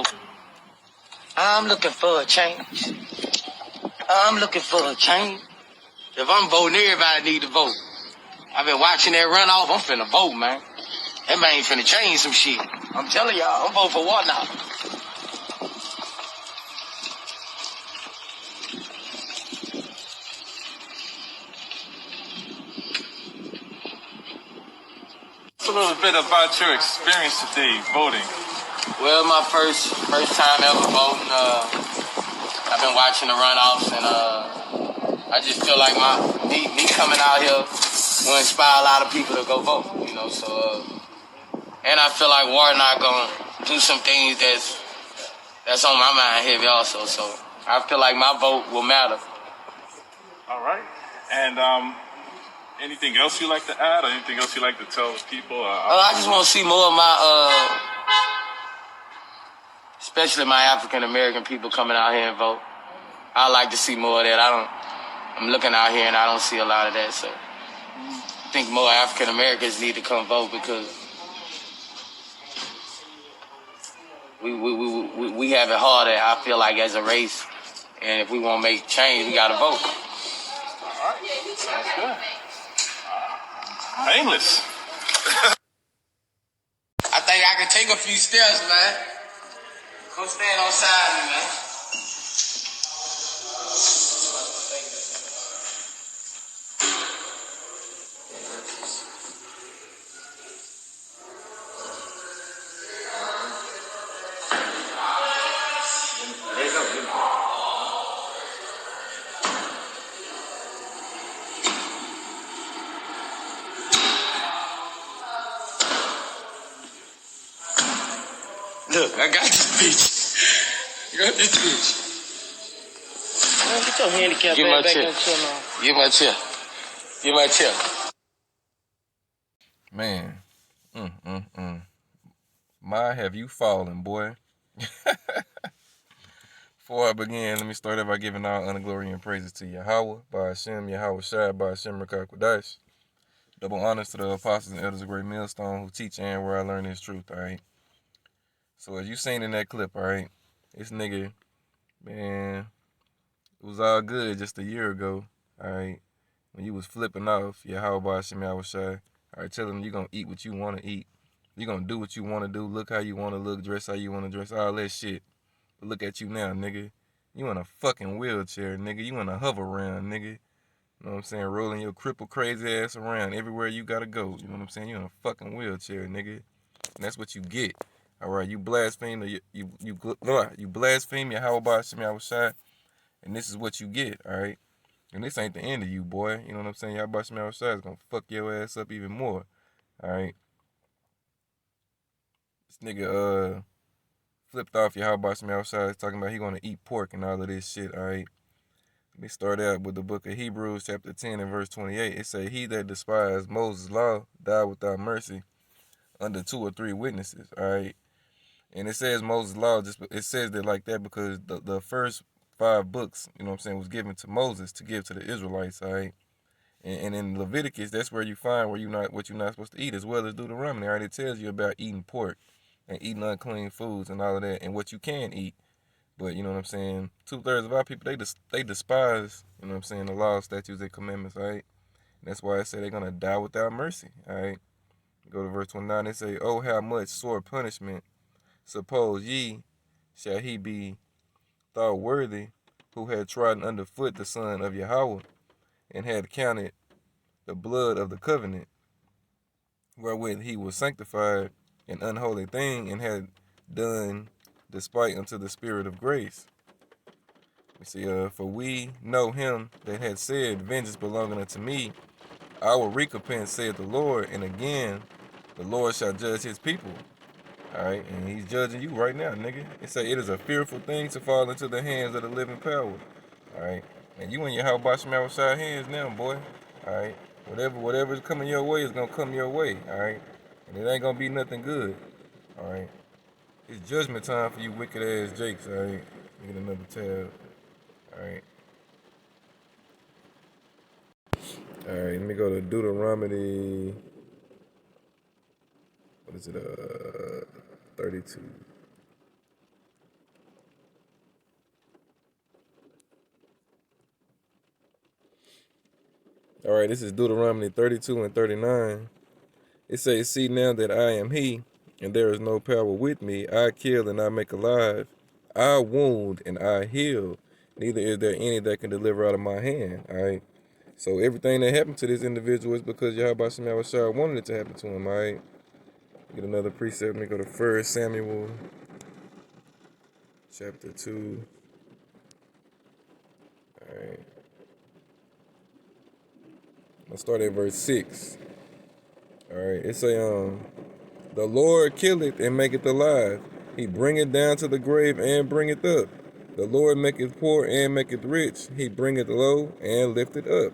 vote. I'm looking for a change. I'm looking for a change. If I'm voting, everybody need to vote. I've been watching that runoff. I'm finna vote, man. That man finna change some shit. I'm telling y'all, I'm voting for what now? A little bit about your experience today voting. Well, my first time ever voting. I've been watching the runoffs, and I just feel like me coming out here will inspire a lot of people to go vote. You know, so and I feel like Warnock gonna do some things that's on my mind heavy also. So I feel like my vote will matter. All right, and anything else you like to add, or anything else you like to tell the people? I just want to see more of my, especially my African American people coming out here and vote. I like to see more of that. I'm looking out here and I don't see a lot of that. So I think more African Americans need to come vote because we have it harder. I feel like as a race, and if we want to make change, we got to vote. All right, sounds good. Painless. I think I can take a few steps, man. Come stand on side of me, man. Look, I got this bitch. I got this bitch. Man, get your handicap Give my back chair. up to now. Give my chair. Give my chair. Man, my have you fallen, boy. Before I begin, let me start off by giving all honor, glory, and praises to Yahweh, by Hashem, Yahweh Shai, by Hashem, Rekah Kodash. Double honors to the apostles and elders of Great Millstone who teach and where I learn this truth, alright? So as you seen in that clip, alright, this nigga, man, it was all good just a year ago, alright, when you was flipping off Yahweh by Hashem, Yahweh Shai, alright, telling them you're going to eat what you want to eat. You're going to do what you want to do, look how you want to look, dress how you want to dress, all that shit. But look at you now, nigga. You in a fucking wheelchair, nigga. You in a hover around, nigga. You know what I'm saying? Rolling your crippled crazy ass around everywhere you gotta go. You know what I'm saying? You in a fucking wheelchair, nigga. And that's what you get. All right, you blaspheme you blaspheme Yahweh by Hashem Yahweh Shai, and this is what you get. All right, and this ain't the end of you, boy. You know what I'm saying? Yahweh by Hashem Yahweh Shai is gonna fuck your ass up even more. All right, this nigga flipped off Yahweh by Hashem Yahweh Shai, talking about he gonna eat pork and all of this shit. All right. Let me start out with the book of Hebrews, chapter 10 and verse 28. It say, he that despised Moses' law died without mercy under 2 or 3 witnesses, all right? And it says Moses' law, it says that like that because the first 5 books, you know what I'm saying, was given to Moses to give to the Israelites, all right? And in Leviticus, that's where you find what you're not supposed to eat, as well as Deuteronomy, all right? It tells you about eating pork and eating unclean foods and all of that, and what you can eat. But, you know what I'm saying, 2/3 of our people, they despise, you know what I'm saying, the laws, statutes, and commandments, all right? And that's why I say they're going to die without mercy, all right? Go to verse 29, they say, oh, how much sore punishment, suppose ye, shall he be thought worthy, who had trodden underfoot the son of Yahweh, and had counted the blood of the covenant, wherewith he was sanctified, an unholy thing, and had done despite unto the spirit of grace. We see, for we know him that had said, vengeance belonging unto me, I will recompense, saith the Lord, and again, the Lord shall judge his people. All right, and he's judging you right now, nigga. It say it is a fearful thing to fall into the hands of the living power. All right, and you in your house by Shema side hands now, boy. All right, whatever's coming your way is gonna come your way. All right, and it ain't gonna be nothing good. All right. It's judgment time for you wicked ass Jakes, alright? Get another tab. Alright. Alright, let me go to Deuteronomy. What is it? 32. All right, this is Deuteronomy 32 and 39. It says, see now that I am he, and there is no power with me. I kill and I make alive. I wound and I heal. Neither is there any that can deliver out of my hand. All right. So everything that happened to this individual is because Yahweh Shem Yahushua wanted it to happen to him. All right. Get another precept. Let me go to 1 Samuel chapter 2. All right. I'll start at verse 6. All right. It say, the Lord killeth and maketh alive. He bringeth down to the grave and bringeth up. The Lord maketh poor and maketh rich. He bringeth low and lifteth up.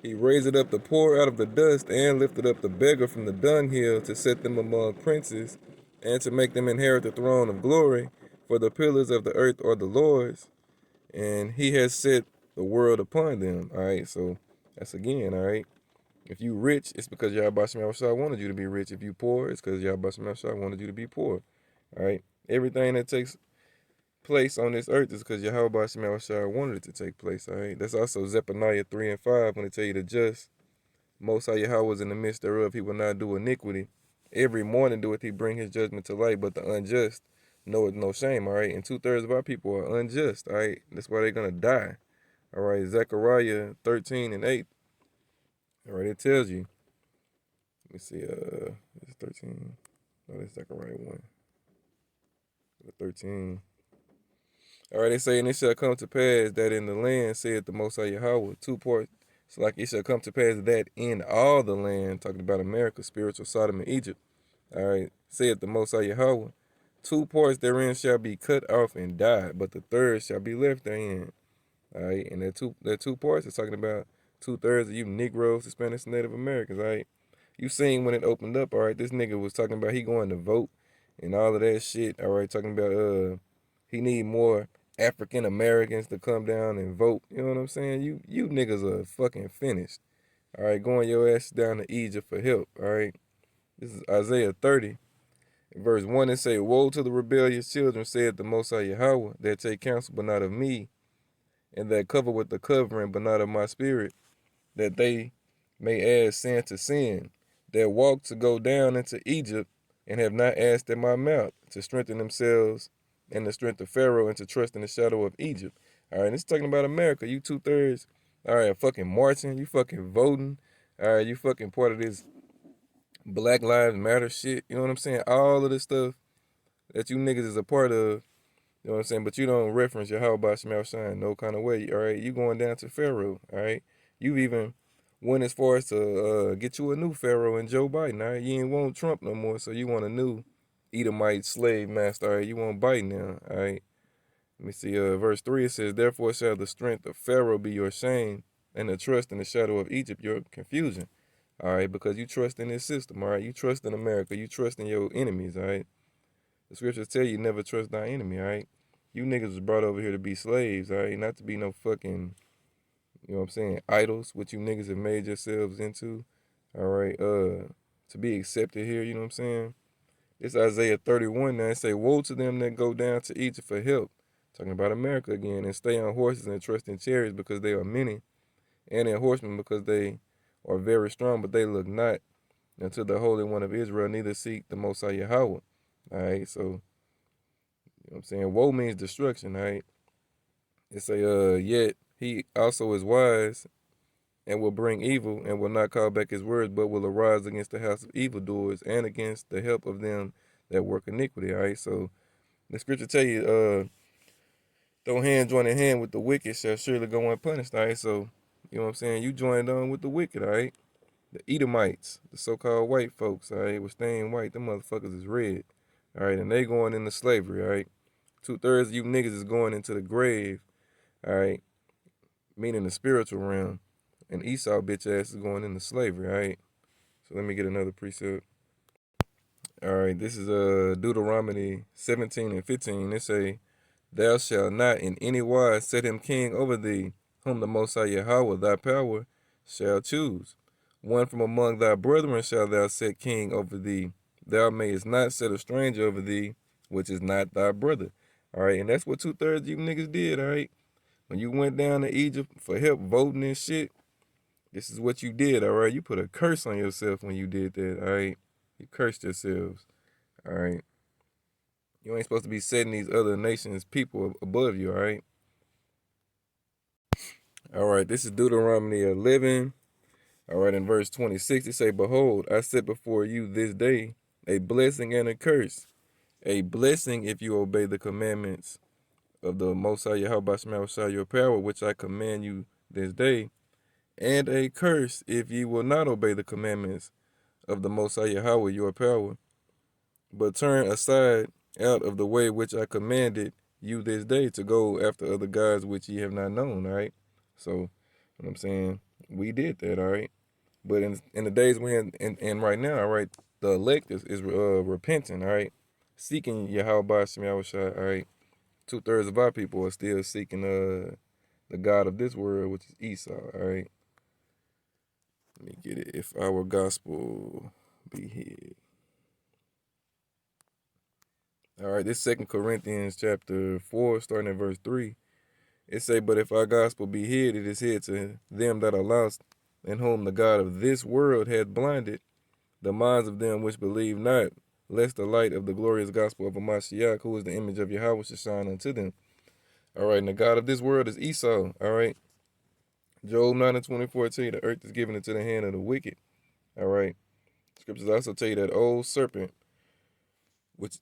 He raiseth up the poor out of the dust and lifteth up the beggar from the dunghill to set them among princes and to make them inherit the throne of glory. For the pillars of the earth are the Lord's, and he has set the world upon them. All right, so that's again, all right. If you rich, it's because Yahweh Shem Yahushua wanted you to be rich. If you poor, it's because Yahweh Shem Yahushua wanted you to be poor. All right. Everything that takes place on this earth is because Yahweh Shem Yahushua wanted it to take place. All right. That's also Zephaniah 3 and 5 when they tell you the just, Most High Yahweh is in the midst thereof. He will not do iniquity. Every morning doeth he bring his judgment to light, but the unjust knoweth no shame. All right. And 2/3 of our people are unjust. All right. That's why they're going to die. All right. Zechariah 13 and 8. All right. It tells you. Let me see, it's 13. No, that's Zechariah 1. 13. All right, they say, and it shall come to pass that in the land, saith the Most High Yahweh, 2 parts. It's like it shall come to pass that in all the land, talking about America, spiritual Sodom and Egypt. All right, saith the Most High Yahweh, 2 parts therein shall be cut off and die, but the third shall be left therein. All right, and that two parts is talking about 2/3 of you Negroes, Hispanics, and Native Americans. All right. You seen when it opened up, all right, this nigga was talking about he going to vote and all of that shit, all right, talking about he need more African Americans to come down and vote. You know what I'm saying? You niggas are fucking finished. All right, going your ass down to Egypt for help, all right? This is Isaiah 30. In verse 1, it say, woe to the rebellious children, saith the Most High Yahweh, that take counsel but not of me, and that cover with the covering but not of my spirit, that they may add sin to sin, that walk to go down into Egypt, and have not asked at my mouth, to strengthen themselves in the strength of Pharaoh, and to trust in the shadow of Egypt. All right, it's talking about America. You 2/3, all right, fucking marching, you fucking voting, all right, you fucking part of this Black Lives Matter shit. You know what I'm saying? All of this stuff that you niggas is a part of. You know what I'm saying? But you don't reference your how about Shemel Shine no kind of way. All right, you going down to Pharaoh. All right, you even went as far as to get you a new Pharaoh in Joe Biden. All right, you ain't want Trump no more, so you want a new Edomite slave master. All right, you want Biden now. All right, let me see. Verse 3, it says, therefore shall the strength of Pharaoh be your shame, and the trust in the shadow of Egypt your confusion. All right, because you trust in this system. All right, you trust in America. You trust in your enemies. All right, the scriptures tell you never trust thy enemy. All right. You niggas was brought over here to be slaves, all right? Not to be no fucking, you know what I'm saying, idols, what you niggas have made yourselves into, all right? To be accepted here, you know what I'm saying? It's Isaiah 31 now. It say, woe to them that go down to Egypt for help. Talking about America again, and stay on horses and trust in chariots because they are many, and in horsemen because they are very strong, but they look not unto the Holy One of Israel, neither seek the Most High Yahweh. All right, so you know what I'm saying? Woe means destruction, all right? It say, yet he also is wise and will bring evil and will not call back his words, but will arise against the house of evildoers and against the help of them that work iniquity, all right? So the scripture tell you, though hand join in hand with the wicked shall surely go unpunished, all right? So, you know what I'm saying? You joined on with the wicked, all right? The Edomites, the so-called white folks, all right, was staying white. Them motherfuckers is red, all right? And they going into slavery, all right? 2/3 of you niggas is going into the grave, all right? Meaning the spiritual realm. And Esau bitch ass is going into slavery, all right? So let me get another precept. All right, this is Deuteronomy 17 and 15. It say, thou shalt not in any wise set him king over thee, whom the Most High Yahweh thy power shall choose. One from among thy brethren shalt thou set king over thee. Thou mayest not set a stranger over thee, which is not thy brother. All right, and that's what 2/3 of you niggas did, all right? When you went down to Egypt for help voting and shit, This is what you did, all right? You put a curse on yourself when you did that, all right? You cursed yourselves, all right? You ain't supposed to be setting these other nations, people above you, all right? All right, this is Deuteronomy 11. All right, in verse 26, it say, Behold, I set before you this day a blessing and a curse. A blessing if you obey the commandments of the Most High Yahweh Shema your power, which I command you this day, and a curse if ye will not obey the commandments of the Most High Yahweh your power, but turn aside out of the way which I commanded you this day to go after other gods which ye have not known, all right? So, you know what I'm saying? We did that, all right? But in the days we're in right now, all right, the elect is repenting, all right? Seeking Yahweh Shem Yahushua, all right? 2/3 of our people are still seeking the God of this world, which is Esau, all right? Let me get it. If our gospel be hid. All right, this 2 Corinthians chapter 4, starting at verse 3. It say, But if our gospel be hid, it is hid to them that are lost, in whom the God of this world hath blinded the minds of them which believe not, lest the light of the glorious gospel of Mashiach, who is the image of Yahweh, should shine unto them. All right, and the God of this world is Esau. All right. Job 9:24 tell you the earth is given into the hand of the wicked. All right. Scriptures also tell you that old serpent, that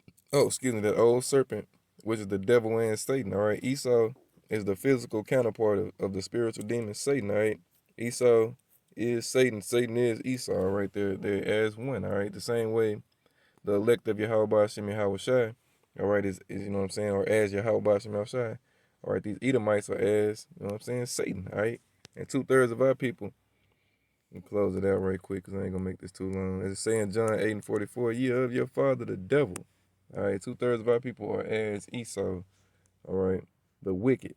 old serpent, which is the devil and Satan. All right. Esau is the physical counterpart of the spiritual demon Satan. All right. Esau is Satan. Satan is Esau. Right there, they're as one. All right. The same way the elect of Yahweh Hashem Yahweh Shai, all right, is you know what I'm saying, or as Yahweh Hashem Yahweh Shai, all right, these Edomites are as, you know what I'm saying, Satan, all right, and 2/3 of our people, and close it out right quick, because I ain't gonna make this too long, as it say in John 8:44, ye of your father the devil, all right, 2/3 of our people are as Esau, all right, the wicked.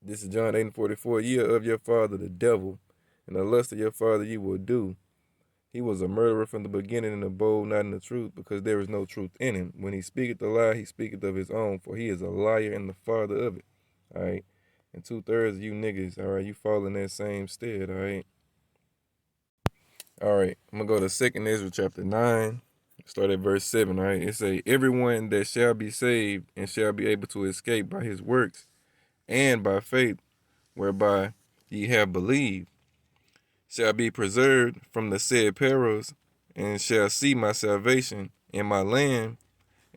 This is John 8:44, ye of your father the devil, and the lust of your father you will do. He was a murderer from the beginning and abode not in the truth, because there is no truth in him. When he speaketh a lie, he speaketh of his own, for he is a liar and the father of it. All right. And 2/3 of you niggas, all right, you fall in that same stead, all right. All right. I'm gonna go to 2nd Ezra chapter 9. Start at verse 7, all right. It say, Everyone that shall be saved and shall be able to escape by his works and by faith, whereby ye have believed, shall be preserved from the said perils, and shall see my salvation in my land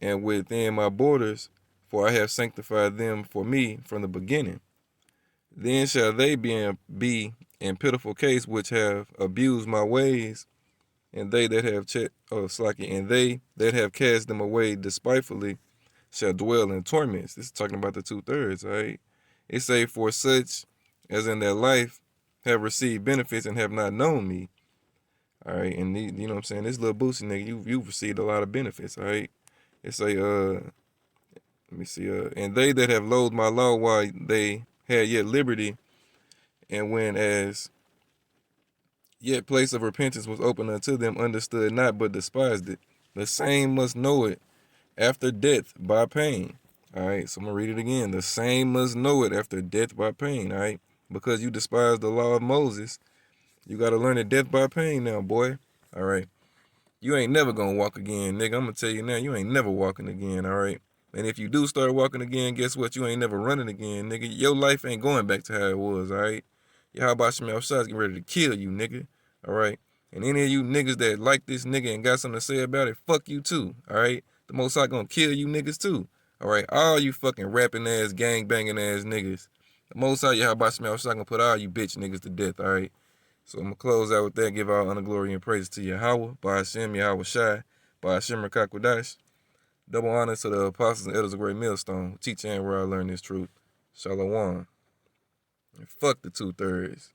and within my borders, for I have sanctified them for me from the beginning. Then shall they be in pitiful case which have abused my ways, and they that have and they that have cast them away despitefully shall dwell in torments. This is talking about the 2/3, all right? It say, For such as in their life have received benefits and have not known me. All right, and you know what I'm saying? This little Boosie nigga, you've received a lot of benefits, all right? It say, let me see, and they that have loathed my law while they had yet liberty, and when as yet place of repentance was open unto them, understood not, but despised it. The same must know it after death by pain. All right, so I'm gonna read it again. The same must know it after death by pain. All right, because you despise the law of Moses, you gotta learn it death by pain now, boy. All right, you ain't never gonna walk again, nigga. I'm gonna tell you now, you ain't never walking again. All right, and if you do start walking again, guess what? You ain't never running again, nigga. Your life ain't going back to how it was. All right, y'all about Shemel shots getting ready to kill you, nigga. All right, and any of you niggas that like this nigga and got something to say about it, fuck you too. All right, the Most High gonna kill you niggas too. All right, all you fucking rapping ass, gang banging ass niggas. The Most High Yahweh Shemel Shot gonna put all you bitch niggas to death. All right. So I'm gonna close out with that. Give all honor, glory, and praise to Yahweh, by Hashem, Yahweh Shai, by Hashem Rakakwadash. Double honor to the apostles and elders of Great Millstone, teaching where I learned this truth. Shalom. And fuck the 2/3.